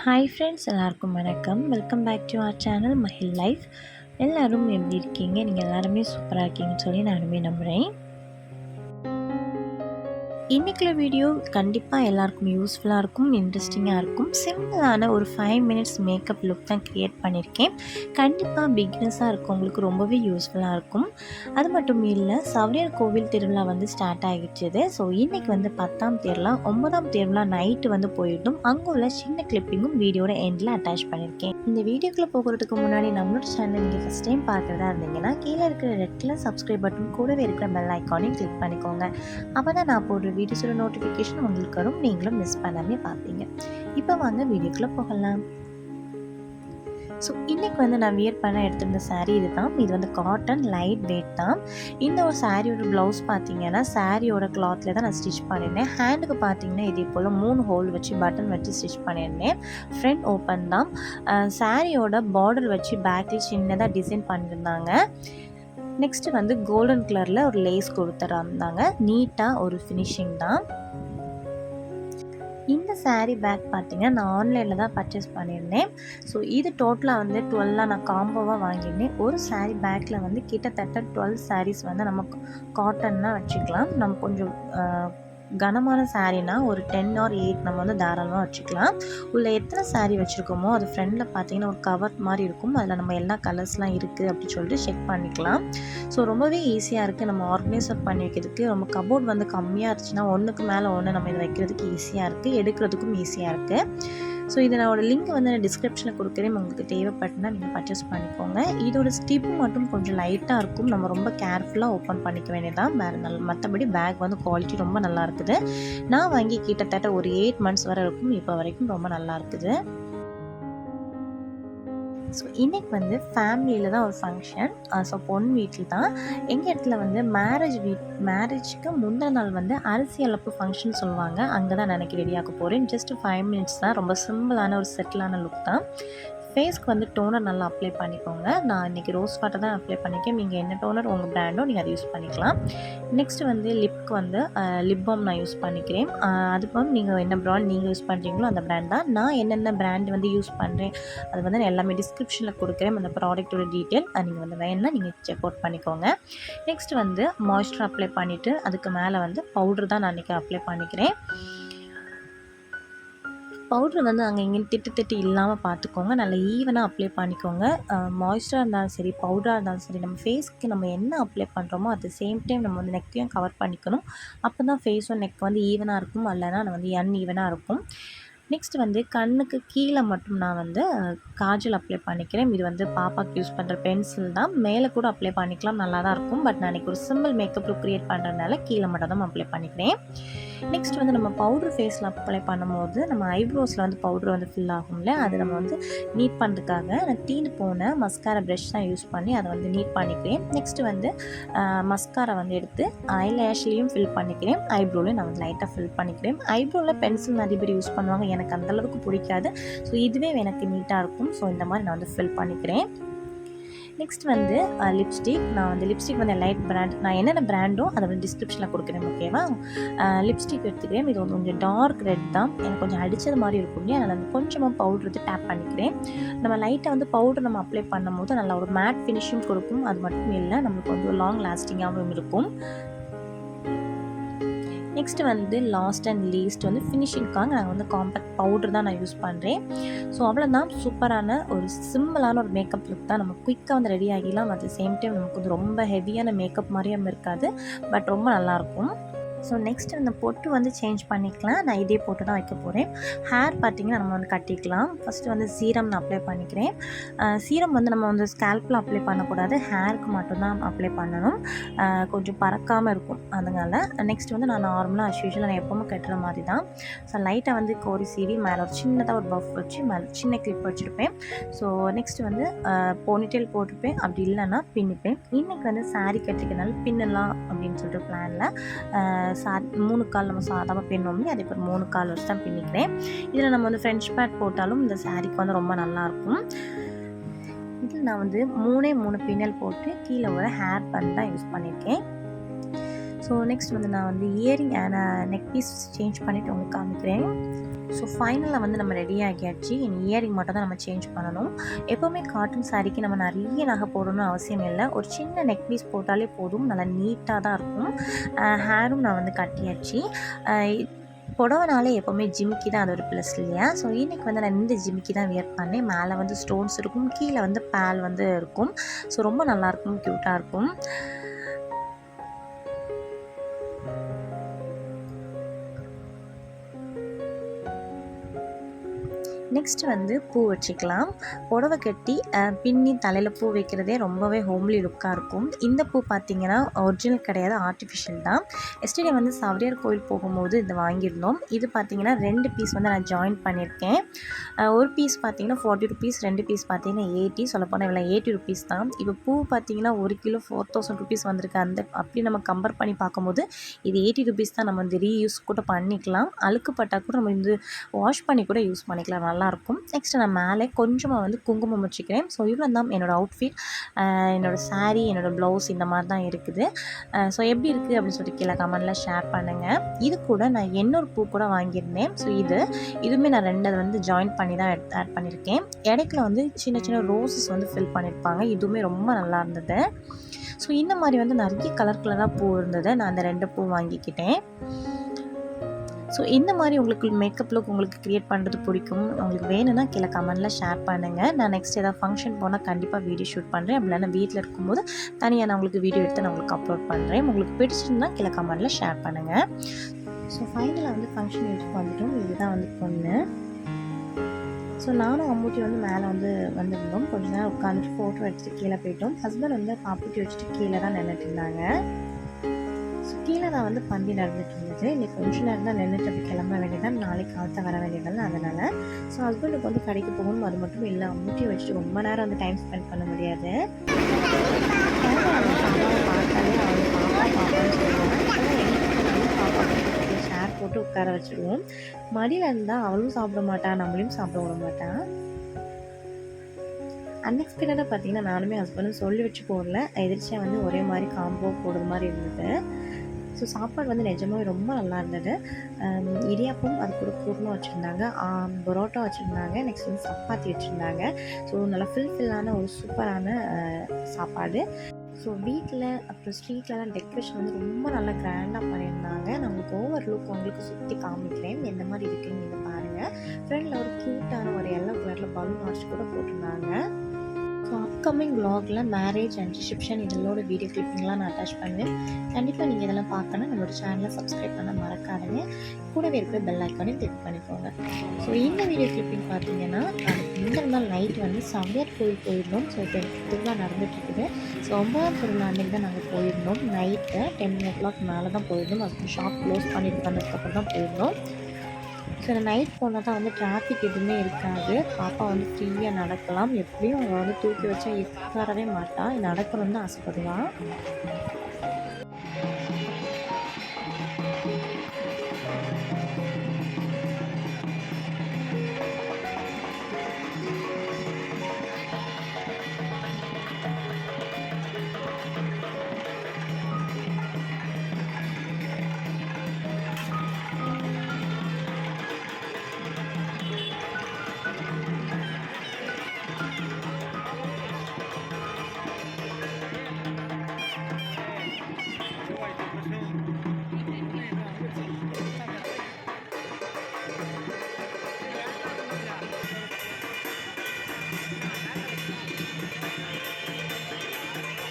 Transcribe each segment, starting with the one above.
Hi friends, எல்லாருக்கும் வணக்கம். Welcome back to our channel Mahil life. எல்லாரும் எப்படி இருக்கீங்க? நீங்கள் எல்லாருமே சூப்பராக இருக்கீங்கன்னு சொல்லி நானுமே நம்புகிறேன். இன்றைக்குள்ள வீடியோ கண்டிப்பாக எல்லாருக்கும் யூஸ்ஃபுல்லாக இருக்கும், இன்ட்ரெஸ்டிங்காக இருக்கும். சிம்பிளான ஒரு 5 மினிட்ஸ் மேக்கப் லுக் தான் க்ரியேட் பண்ணியிருக்கேன். கண்டிப்பாக பிகினர்ஸாக இருக்கவங்களுக்கு ரொம்பவே யூஸ்ஃபுல்லாக இருக்கும். அது மட்டும் இல்லை, சவரியர் கோவில் திருவிழா வந்து ஸ்டார்ட் ஆகிடுச்சுது. ஸோ இன்றைக்கி வந்து 10ஆம் திருவிழா 9ஆம் திருவிழா நைட்டு வந்து போயிட்டும். அங்கே உள்ள சின்ன கிளிப்பிங்கும் வீடியோட எண்டில் அட்டாச் பண்ணியிருக்கேன். இந்த வீடியோக்குள்ளே போகிறதுக்கு முன்னாடி நம்மளோட சேனல் நீங்கள் ஃபஸ்ட் டைம் பார்க்குறதா இருந்தீங்கன்னா கீழே இருக்கிற ரெட் கலர் சப்ஸ்கிரைப் பட்டன் கூடவே இருக்கிற பெல் ஐக்கானையும் கிளிக் பண்ணிக்கோங்க. அப்போ தான் நான் போடுற வீடியோஸோட நோட்டிஃபிகேஷன் உங்களுக்கு வரும், நீங்களும் மிஸ் பண்ணாமல் பார்ப்பீங்க. இப்போ வாங்க வீடியோக்குள்ளே போகலாம். ஸோ இன்றைக்கி வந்து நான் வியர் பண்ண எடுத்திருந்த சாரீ இது தான். இது வந்து காட்டன் லைட் வெயிட் தான். இந்த ஒரு சாரியோட ப்ளவுஸ் பார்த்தீங்கன்னா சாரியோட கிளாத்தில் தான் நான் ஸ்டிச் பண்ணியிருந்தேன். ஹேண்டுக்கு பார்த்தீங்கன்னா இதே போல் 3 ஹோல் வச்சு பட்டன் வச்சு ஸ்டிச் பண்ணியிருந்தேன். ஃப்ரண்ட் ஓப்பன் தான். சாரியோட பார்டர் வச்சு பேக்கில் சின்னதாக டிசைன் பண்ணியிருந்தாங்க. நெக்ஸ்ட்டு வந்து கோல்டன் கலரில் ஒரு லேஸ் கொடுத்துருந்தாங்க. நீட்டாக ஒரு ஃபினிஷிங் தான். இந்த சாரீ பேக் பார்த்தீங்கன்னா நான் ஆன்லைனில் தான் பர்ச்சேஸ் பண்ணியிருந்தேன். ஸோ இது டோட்டலாக வந்து 12 நான் காம்போவாக வாங்கியிருந்தேன். ஒரு சாரீ பேக்கில் வந்து கிட்டத்தட்ட 12 சாரீஸ் வந்து நம்ம காட்டன்னா வச்சுக்கலாம். நம்ம கொஞ்சம் கனமான சாரீனா ஒரு 10 or 8 நம்ம வந்து தாராளமாக வச்சுக்கலாம். உள்ள எத்தனை சாரீ வச்சுருக்கோமோ அது ஃப்ரெண்டில் பார்த்தீங்கன்னா ஒரு கவர் மாதிரி இருக்கும். அதில் நம்ம எல்லா கலர்ஸ்லாம் இருக்குது அப்படின்னு சொல்லிட்டு செக் பண்ணிக்கலாம். ஸோ ரொம்பவே ஈஸியாக இருக்குது நம்ம ஆர்கனைசர் பண்ணி வைக்கிறதுக்கு. நம்ம கபோர்ட் வந்து கம்மியாக இருந்துச்சுன்னா ஒன்றுக்கு மேலே ஒன்று நம்ம இதை வைக்கிறதுக்கு ஈஸியாக இருக்குது, எடுக்கிறதுக்கும் ஈஸியாக இருக்குது. ஸோ இதனோட லிங்க் வந்து நான் டிஸ்கிரிப்ஷனில் கொடுக்குறேன். உங்களுக்கு தேவைப்பட்டுனா நீங்கள் பர்ச்சேஸ் பண்ணிக்கோங்க. இதோட ஸ்டிப்பு மட்டும் கொஞ்சம் லைட்டாக இருக்கும். நம்ம ரொம்ப கேர்ஃபுல்லாக ஓப்பன் பண்ணிக்க வேண்டியதான். வேறு மற்றபடி பேக் வந்து குவாலிட்டி ரொம்ப நல்லா இருக்குது. நான் வாங்கி கிட்டத்தட்ட ஒரு 8 months வரை இருக்கும். இப்போ வரைக்கும் ரொம்ப நல்லா இருக்குது. ஸோ இன்றைக்கி வந்து ஃபேமிலியில் தான் ஒரு ஃபங்க்ஷன். ஸோ பொண்ணு வீட்டில் தான். எங்கள் இடத்துல வந்து மேரேஜுக்கு முந்தின நாள் வந்து அரிசி அளப்பு ஃபங்க்ஷன் சொல்லுவாங்க. அங்கே தான் நான் எனக்கு ரெடியாக போகிறேன். ஜஸ்ட் 5 minutes தான். ரொம்ப சிம்பிளான ஒரு செட்டிலான லுக் தான். ஃபேஸ்க்கு வந்து டோனர் நல்லா அப்ளை பண்ணிக்கோங்க. நான் இன்றைக்கி ரோஸ்வாட்டர் தான் அப்ளை பண்ணிக்கேன். நீங்கள் என்ன டோனர் உங்கள் ப்ராண்டோ நீங்கள் அதை யூஸ் பண்ணிக்கலாம். நெக்ஸ்ட்டு வந்து லிப்க்கு வந்து லிப்பாம் நான் யூஸ் பண்ணிக்கிறேன். அதுக்கும் நீங்கள் என்ன ப்ராண்ட் நீங்கள் யூஸ் பண்ணுறீங்களோ அந்த ப்ராண்ட் தான். நான் என்னென்ன ப்ராண்ட் வந்து யூஸ் பண்ணுறேன் அது வந்து நான் எல்லாமே டிஸ்கிரிப்ஷனில் கொடுக்குறேன். அந்த ப்ராடக்ட்டோட டீட்டெயில் நீங்கள் வந்து வேணும்னா நீங்கள் செக் அவுட் பண்ணிக்கோங்க. நெக்ஸ்ட்டு வந்து மாய்ஸ்சர் அப்ளை பண்ணிவிட்டு அதுக்கு மேலே வந்து பவுட்ரு தான் நான் இன்றைக்கி அப்ளை பண்ணிக்கிறேன். பவுட்ரு வந்து அங்கே இங்கேயும் திட்டு இல்லாமல் பார்த்துக்கோங்க. நல்லா ஈவனாக அப்ளை பண்ணிக்கோங்க. மாய்ஸ்சராக இருந்தாலும் சரி, பவுடராக இருந்தாலும் சரி, நம்ம ஃபேஸ்க்கு நம்ம என்ன அப்ளை பண்ணுறோமோ அட் த சேம் டைம் நம்ம வந்து நெக்கையும் கவர் பண்ணிக்கணும். அப்போ தான் ஃபேஸும் நெக் வந்து ஈவனாக இருக்கும். இல்லைனா வந்து அன்ஈவனாக இருக்கும். நெக்ஸ்ட் வந்து கண்ணுக்கு கீழே மட்டும் நான் வந்து காஜல் அப்ளை பண்ணிக்கிறேன். இது வந்து பாப்பாக்கு யூஸ் பண்ணுற பென்சில் தான். மேலே கூட அப்ளை பண்ணிக்கலாம், நல்லா தான் இருக்கும். பட் நான் இன்றைக்கி ஒரு சிம்பிள் மேக்கப் லுக் க்ரியேட் பண்ணுறதுனால கீழே மட்டும் தான் அப்ளை பண்ணிக்கிறேன். நெக்ஸ்ட் வந்து நம்ம பவுட்ரு ஃபேஸில் அப்ளை பண்ணும்போது நம்ம ஐப்ரோஸில் வந்து பவுட்ரு வந்து ஃபில் ஆகும்ல, அது நம்ம வந்து நீட் பண்ணுறதுக்காக நான் தீந்து போன மஸ்காரா ப்ரஷ் தான் யூஸ் பண்ணி அதை வந்து நீட் பண்ணிக்கிறேன். நெக்ஸ்ட்டு வந்து மஸ்காரா வந்து எடுத்து ஐலேஷ்லேயும் ஃபில் பண்ணிக்கிறேன். ஐப்ரோலையும் நான் வந்து லைட்டாக ஃபில் பண்ணிக்கிறேன். ஐப்ரோவில் பென்சில் நிறைய பேர் யூஸ் பண்ணுவாங்க, எனக்கு அந்தளவுக்கு பிடிக்காது. ஸோ இதுவே எனக்கு நீட்டாக இருக்கும். ஸோ இந்த மாதிரி நான் வந்து ஃபில் பண்ணிக்கிறேன். நெக்ஸ்ட் வந்து லிப்ஸ்டிக். நான் வந்து லிப்ஸ்டிக் வந்து லைட் பிராண்ட், நான் என்னென்ன பிராண்டோ அதை வந்து டிஸ்கிரிப்ஷனில் கொடுக்குறேன், ஓகேவா. லிப்ஸ்டிக் எடுத்துக்கிறேன். இது கொஞ்சம் டார்க் ரெட் தான், எனக்கு கொஞ்சம் அடித்தது மாதிரி இருக்கும் இல்லையா, அதனால் வந்து கொஞ்சமாக பவுட்ரு வந்து டேப் பண்ணிக்கிறேன். நம்ம லைட்டாக வந்து பவுட்ரு நம்ம அப்ளை பண்ணும்போது நல்லா ஒரு மேட் ஃபினிஷிங் கொடுக்கும். அது மட்டும் இல்லை, நம்மளுக்கு வந்து ஒரு லாங் லாஸ்டிங்காகவும் இருக்கும். நெக்ஸ்ட்டு வந்து லாஸ்ட் அண்ட் லீஸ்ட் வந்து ஃபினிஷிங்காக நான் வந்து காம்பேக்ட் பவுடர் தான் நான் யூஸ் பண்ணுறேன். ஸோ அவ்வளோதான். சூப்பரான ஒரு சிம்பிளான ஒரு மேக்கப் லுக் தான். நம்ம குயிக்காக வந்து ரெடி ஆகிடலாம். அட் த சேம் டைம் நமக்கு வந்து ரொம்ப ஹெவியான மேக்கப் மாதிரியும் இருக்காது, பட் ரொம்ப நல்லாயிருக்கும். ஸோ நெக்ஸ்ட்டு அந்த பொட்டு வந்து சேஞ்ச் பண்ணிக்கலாம். நான் இதே போட்டு தான் வைக்க போகிறேன். ஹேர் பார்த்திங்கன்னா நம்ம வந்து கட்டிக்கலாம். ஃபஸ்ட்டு வந்து சீரம் நான் அப்ளை பண்ணிக்கிறேன். சீரம் வந்து நம்ம வந்து ஸ்கேல்பில் அப்ளை பண்ணக்கூடாது, ஹேருக்கு மட்டும்தான் அப்ளை பண்ணணும். கொஞ்சம் பறக்காமல் இருக்கும் அதனால். நெக்ஸ்ட் வந்து நான் நார்மலாக அஸ்யூஷுவலாக நான் எப்போவுமே கட்டுற மாதிரி தான். ஸோ லைட்டாக வந்து கோரி சீவி மேலே ஒரு சின்னதாக ஒரு பஃப் வச்சு மேலே சின்ன கிளிப் வச்சுருப்பேன். ஸோ நெக்ஸ்ட்டு வந்து போனிடெயில் போட்டுப்பேன். அப்படி இல்லைன்னா பின்னிப்பேன். இன்றைக்கி வந்து சாரீ கட்டிக்கிறதுனால பின்னலாம் அப்படின்னு சொல்லிட்டு பிளானில் 3 கால் நம்ம சாதாரணமாக பின்னோம்னே அதே போல் 3 கால் வச்சு தான் பின்னிக்கிறேன். இதில் நம்ம வந்து ஃப்ரெஞ்ச் பேட் போட்டாலும் இந்த சாரீக்கு வந்து ரொம்ப நல்லாயிருக்கும். இதில் நான் வந்து 3 பின்னல் போட்டு கீழே ஒரு ஹேர் பன் தான் யூஸ் பண்ணியிருக்கேன். ஸோ நெக்ஸ்ட் வந்து நான் வந்து இயரிங் நெக் பீஸ் சேஞ்ச் பண்ணிவிட்டு உங்களுக்கு காமிக்கிறேன். ஸோ ஃபைனலாக வந்து நம்ம ரெடி ஆகியாச்சு. இனி இயரிங் மட்டும் தான் நம்ம சேஞ்ச் பண்ணணும். எப்போவுமே காட்டன் சாரீக்கு நம்ம நிறைய நகை போடணும்னு அவசியம் இல்லை. ஒரு சின்ன நெக் பீஸ் போட்டாலே போதும், நல்லா நீட்டாக தான் இருக்கும். ஹேரும் நான் வந்து கட்டியாச்சு. புடவைனாலே எப்போவுமே ஜிமிக்கி தான், அது ஒரு ப்ளஸ் இல்லையா? ஸோ இன்றைக்கி வந்து நான் இந்த ஜிமிக்கி தான் வியர் பண்ணேன். மேலே வந்து ஸ்டோன்ஸ் இருக்கும், கீழே வந்து பேல் வந்து இருக்கும். ஸோ ரொம்ப நல்லாயிருக்கும், க்யூட்டாக இருக்கும். நெக்ஸ்ட்டு வந்து பூ வச்சுக்கலாம். புடவை கட்டி பின்னி தலையில் பூ வைக்கிறதே ரொம்பவே ஹோம்லி லுக்காக இருக்கும். இந்த பூ பார்த்திங்கன்னா ஒரிஜினல் கிடையாது, ஆர்டிஃபிஷியல் தான். எஸ்டர்டே வந்து சவரியார் கோயில் போகும்போது இது வாங்கியிருந்தோம். இது பார்த்திங்கன்னா 2 பீஸ் வந்து நான் ஜாயின் பண்ணியிருக்கேன். ஒரு பீஸ் பார்த்திங்கன்னா 40 ருபீஸ், 2 பீஸ் பார்த்திங்கன்னா 80. சொல்லப்போனால் இவ்வளோ 80 ருபீஸ் தான். இப்போ பூ பார்த்திங்கன்னா 1 கிலோ 4000 ருபீஸ் வந்திருக்கு. அப்படி நம்ம கம்பேர் பண்ணி பார்க்கும்போது இது 80 ருபீஸ் தான். நம்ம வந்து ரீயூஸ் கூட பண்ணிக்கலாம். அழுக்கு பட்டா கூட நம்ம வந்து வாஷ் பண்ணி கூட யூஸ் பண்ணிக்கலாம், நல்லாயிருக்கும். நெக்ஸ்ட்டு நான் மேலே கொஞ்சமாக வந்து குங்குமம் வச்சுக்கிறேன். ஸோ இவ்வளோ தான் என்னோடய அவுட்ஃபிட். என்னோடய சாரீ, என்னோடய ப்ளவுஸ் இந்த மாதிரி தான் இருக்குது. ஸோ எப்படி இருக்குது அப்படின்னு சொல்லிட்டு கீழே கமெண்டில் ஷேர் பண்ணுங்கள். இது கூட நான் இன்னொரு பூ கூட வாங்கியிருந்தேன். ஸோ இதுவுமே நான் 2 வந்து ஜாயின் பண்ணி தான் ஆட் பண்ணியிருக்கேன். இடைக்குல வந்து சின்ன சின்ன ரோசஸ் வந்து ஃபில் பண்ணியிருப்பாங்க. இதுவுமே ரொம்ப நல்லா இருந்தது. ஸோ இந்த மாதிரி வந்து நிறைய கலராக பூ இருந்தது. நான் அந்த 2 பூ வாங்கிக்கிட்டேன். ஸோ இந்த மாதிரி உங்களுக்கு மேக்கப் லுக் உங்களுக்கு க்ரியேட் பண்ணுறது பிடிக்கும், உங்களுக்கு வேணும்னா கீழே கமெண்டில் ஷேர் பண்ணுங்கள். நான் நெக்ஸ்ட் ஏதாவது ஃபங்க்ஷன் போனால் கண்டிப்பாக வீடியோ ஷூட் பண்ணுறேன். அப்படி இல்லைனா வீட்டில் இருக்கும்போது தனியாக நான் உங்களுக்கு வீடியோ எடுத்து நான் உங்களுக்கு அப்லோட் பண்ணுறேன். உங்களுக்கு பிடிச்சிருந்தா கீழே கமெண்டில் ஷேர் பண்ணுங்கள். ஸோ ஃபைனலாக வந்து ஃபங்க்ஷன் வீட்டுக்கு வந்துட்டோம். இதுதான் வந்து பொண்ணு. ஸோ நானும் அம்மூட்டி வந்து மேலே வந்து வந்திருந்தோம். கொஞ்ச நேரம் உட்காந்துட்டு ஃபோட்டோ எடுத்துகிட்டு கீழே போயிட்டோம். ஹஸ்பண்ட் வந்து பாப்புட்டி வச்சுட்டு கீழே தான் நின்றுட்டு இருந்தாங்க. ஸோ கீழே தான் வந்து பந்தி நடந்துட்டு இருந்தது. இன்றைக்கி கொஞ்சம் நேரம் தான் நின்றுட்டு அப்படி கிளம்ப வேண்டியதான், நாளைக்கு காற்ற வர வேண்டியதால் அதனால். ஸோ ஹஸ்பண்டுக்கு வந்து கடைக்கு போகணும், அது மட்டும் இல்லை. அம்மூட்டி வச்சுட்டு ரொம்ப நேரம் வந்து டைம் ஸ்பெண்ட் பண்ண முடியாது. பாப்பாவை பார்த்தாலே அவள் பாப்பான்னு சொல்லுவாங்க. பாப்பா ஷேர் போட்டு உட்கார வச்சுருவோம். மடியில் இருந்தால் அவளும் சாப்பிட மாட்டான், நம்மளையும் சாப்பிட விட மாட்டான். அன்எக்ஸ்பெக்டடாக பார்த்திங்கன்னா நானுமே ஹஸ்பண்டும் சொல்லி வச்சு போடல, எதிர்ச்சியாக வந்து ஒரே மாதிரி காம்போ போடுறது மாதிரி இருந்தது. ஸோ சாப்பாடு வந்து நிஜமாகவே ரொம்ப நல்லா இருந்தது. இடியாப்பம், அது கூட குருமா வச்சுருந்தாங்க, பரோட்டா வச்சுருந்தாங்க, நெக்ஸ்ட் வந்து சப்பாத்தி வச்சுருந்தாங்க. ஸோ நல்லா ஃபில்லான ஒரு சூப்பரான சாப்பாடு. ஸோ வீட்டில் அப்புறம் ஸ்ட்ரீட்லலாம் டெக்கரேஷன் வந்து ரொம்ப நல்லா கிராண்டாக பண்ணியிருந்தாங்க. நான் உங்களுக்கு ஓவர் லுக் உங்களுக்கு சுற்றி காமிக்கிறேன், எந்த மாதிரி இருக்குன்னு நீங்கள் பாருங்கள். ஃப்ரெண்டில் ஒரு க்யூட்டான ஒரு எல்லோ கலரில் பலூன் ஆர்ச் கூட போட்டிருந்தாங்க. ஸோ அப்கமிங் வ்ளாகில் மேரேஜ் அண்ட் ரிசப்ஷன் இதோட வீடியோ கிளிப்பிங்லாம் நான் அட்டாச் பண்ணுவேன். கண்டிப்பாக நீங்கள் இதெல்லாம் பார்க்கணும். நம்மளோட சேனலை சப்ஸ்கிரைப் பண்ண மறக்காதுங்க. கூடவே இருக்கிற பெல் ஐக்கானையும் கிளிக் பண்ணிக்கோங்க. ஸோ இந்த வீடியோ கிளிப்பிங் பார்த்தீங்கன்னா இந்த நாள் நைட் வந்து சவரியார் கோயில் போயிருந்தோம். ஸோ இப்போ திருவிழா நடந்துகிட்ருக்குது. ஸோ 9ஆம் திருவிழா அன்றைக்கி தான் நாங்கள் போயிருந்தோம். நைட்டு 10 o'clock மேலே தான் போயிருந்தோம். அதுக்கு ஷாப் க்ளோஸ் பண்ணிட்டு வந்ததுக்கப்புறம் தான் போயிருந்தோம். ஸோ நைட் போனால் தான் வந்து டிராஃபிக் எதுவுமே இருக்காது. பாப்பா வந்து ஃப்ரீயாக நடக்கலாம். எப்படியும் அவள் வந்து தூக்கி வச்சா உட்காரவே மாட்டாள், நடக்கணும்னு தான் ஆசைப்படுவாள்.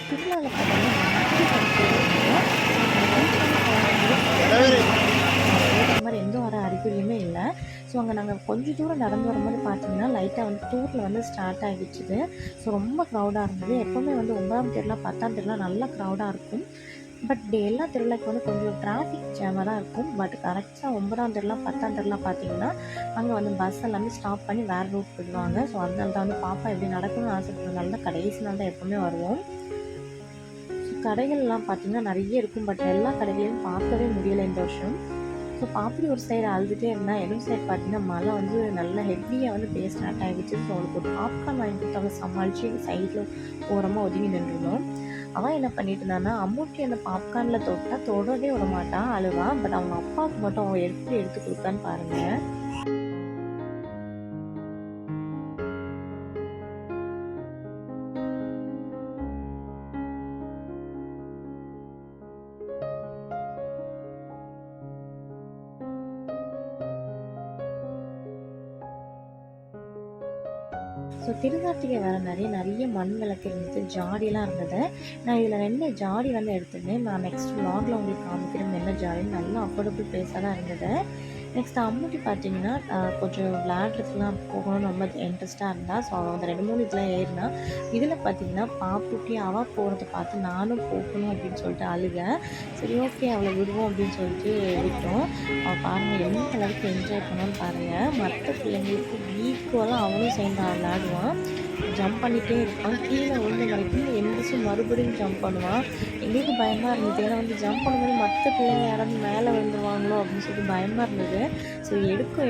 திருவிழாவில் பார்த்தீங்கன்னா மாதிரி எந்த ஒரு அறிகுறியுமே இல்லை. ஸோ அங்கே நாங்கள் கொஞ்சம் தூரம் நடந்து வரும்போது பார்த்தீங்கன்னா லைட்டாக வந்து டூரில் வந்து ஸ்டார்ட் ஆகிடுச்சுது. ஸோ ரொம்ப க்ரௌடாக இருந்தது. எப்போவுமே வந்து 9ஆம் திருவிழா 10ஆம் திருவிழா நல்லா க்ரௌடாக இருக்கும். பட் எல்லா திருவிழாக்கு வந்து கொஞ்சம் டிராஃபிக் ஜாமாக தான் இருக்கும். பட் கரெக்டாக 9ஆம் திருவிழா 10ஆம் திருவிழா பார்த்தீங்கன்னா அங்கே வந்து பஸ் எல்லாமே ஸ்டாப் பண்ணி வேறு ரூட் போயிடுவாங்க. ஸோ அதனால தான் வந்து பாப்பா எப்படி நடக்கணும்னு ஆசைப்படுறதுனால தான் கடைசி நாள் தான் எப்போவுமே வருவோம். ஸோ கடைகள்லாம் பார்த்திங்கன்னா நிறைய இருக்கும். பட் எல்லா கடைகளையும் பார்க்கவே முடியலை இந்த வருஷம். ஸோ பாப்படி ஒரு சைடு அழுதுகிட்டே இருந்தால், இன்னொரு சைடு பார்த்திங்கன்னா மழை வந்து நல்லா ஹெவியாக வந்து பேச ஸ்டார்ட் ஆகிடுச்சு. ஸோ அவளுக்கு ஒரு பாப்கார்ன் வாங்கி கொடுத்தாங்க, சமாளித்து சைடில் ஓரமாக ஒதுங்கி நின்றுடும். அவன் என்ன பண்ணிட்டு இருந்தான்னா, அம்மூட்டி அந்த பாப்கார்னில் தொடவே விட மாட்டான், அழுவான். பட் அவங்க அப்பாவுக்கு மட்டும் அவன் எப்படி எடுத்து கொடுத்தான்னு பாருங்கள். ஸோ திருக்கார்த்திகை வேறு நிறைய மண் விளக்கு இருந்தது, ஜாடியெலாம் இருந்தது. நான் இதில் 2 ஜாடி வந்து எடுத்திருந்தேன். நான் நெக்ஸ்ட் vlogல உங்களுக்கு காமிக்கிறேன் என்ன ஜாடின்னு. நல்லா அஃபோர்டபுள் ப்ரைஸாக தான் இருந்தது. நெக்ஸ்ட் அம்முட்டி பார்த்தீங்கன்னா கொஞ்சம் விளையாடுறதுக்குலாம் போகணும்னு ரொம்ப இன்ட்ரெஸ்ட்டாக இருந்தா. ஸோ அவள் அந்த 2, 3 இதெல்லாம் ஏறினா. இதில் பார்த்தீங்கன்னா பாப்புட்டி அவள் போகிறத பார்த்து நானும் போகணும் அப்படின்னு சொல்லிட்டு அழுக. சரி ஓகே அவளை விடுவோம் அப்படின்னு சொல்லிட்டு விட்டோம். அவள் பாருங்கள் எந்த அளவுக்கு என்ஜாய் பண்ணான்னு பாருங்கள். மற்ற பிள்ளைங்களுக்கு ஈக்குவலாக அவளும் சேர்ந்து விளையாடுவான். ஜம்ப் பண்ணிகிட்டே இருப்பான். கீழே விழுந்து வரைக்கும் எந்திரிச்சு மறுபடியும் ஜம்ப் பண்ணுவான். எங்களுக்கு பயமாக இருந்தது. ஏன்னா வந்து ஜம்ப் பண்ணும்போது மற்ற பிள்ளைங்க யாராவது மேலே விழுந்துருவாங்களோ அப்படின்னு சொல்லிட்டு பயமாக இருந்தது. ஸோ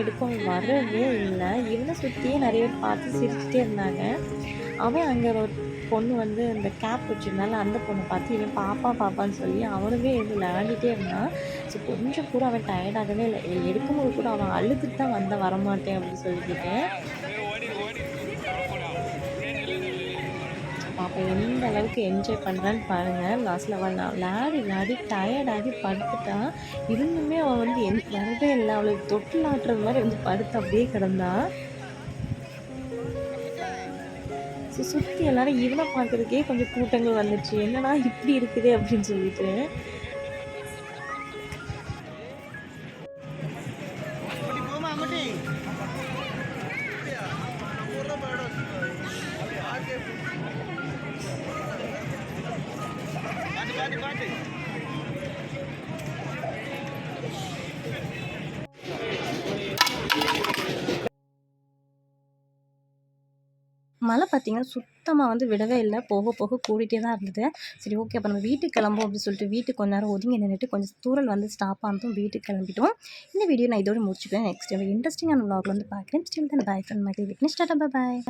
எடுக்கும் வரவே இல்லை. இவனை சுற்றியே நிறைய பேர் பார்த்து சிரிச்சுட்டே இருந்தாங்க. அவன் அங்கே ஒரு பொண்ணு வந்து இந்த கேப் வச்சுருந்தால அந்த பொண்ணை பார்த்து இவன் பாப்பான்னு சொல்லி அவனுமே இருந்து விளையாடிட்டே இருந்தான். ஸோ கொஞ்சம் கூட அவன் டயர்டாகவே இல்லை. எடுக்கும்போது கூட அவன் அழுதுட்டு தான் வந்தால் வரமாட்டேன் அப்படின்னு சொல்லிக்கிட்டு. பாப்பா எந்த அளவுக்கு என்ஜாய் பண்ணுறான்னு பாருங்கள். லாஸ்ட்டில் அவள் விளையாடி டயர்டாகி படுத்துட்டா. இருந்துமே அவள் வந்து வரவே இல்லை. அவளுக்கு தொட்டில் ஆட்டுறது மாதிரி வந்து படுத்து அப்படியே கிடந்தா. ஸோ சுற்றி எல்லாரும் இவனை பார்க்குறதுக்கே கொஞ்சம் கூட்டங்கள் வந்துச்சு. என்னடா இப்படி இருக்குது அப்படின்னு சொல்லிட்டு. மழை பார்த்திங்கன்னா சுத்தமாக வந்து விடவே இல்லை. போக கூடிகிட்டே தான் இருந்தது. சரி ஓகே அப்போ நம்ம வீட்டுக்கு கிளம்போம் அப்படின்னு சொல்லிட்டு வீட்டுக்கு கொஞ்ச நேரம் ஒதுங்கி நின்றுட்டு கொஞ்சம் தூரல் வந்து ஸ்டாப் ஆனதும் வீட்டுக்கு கிளம்பிட்டோம். இந்த வீடியோ நான் இதோட முடிச்சுக்கிறேன். நெக்ஸ்ட் இன்ட்ரெஸ்டிங்கான vlogல வந்து பார்க்குறேன். ஸ்டில் தான் பாய் ஃப்ரெண்ட் மகிழ் விக்னேஷ். டாடா பாய்.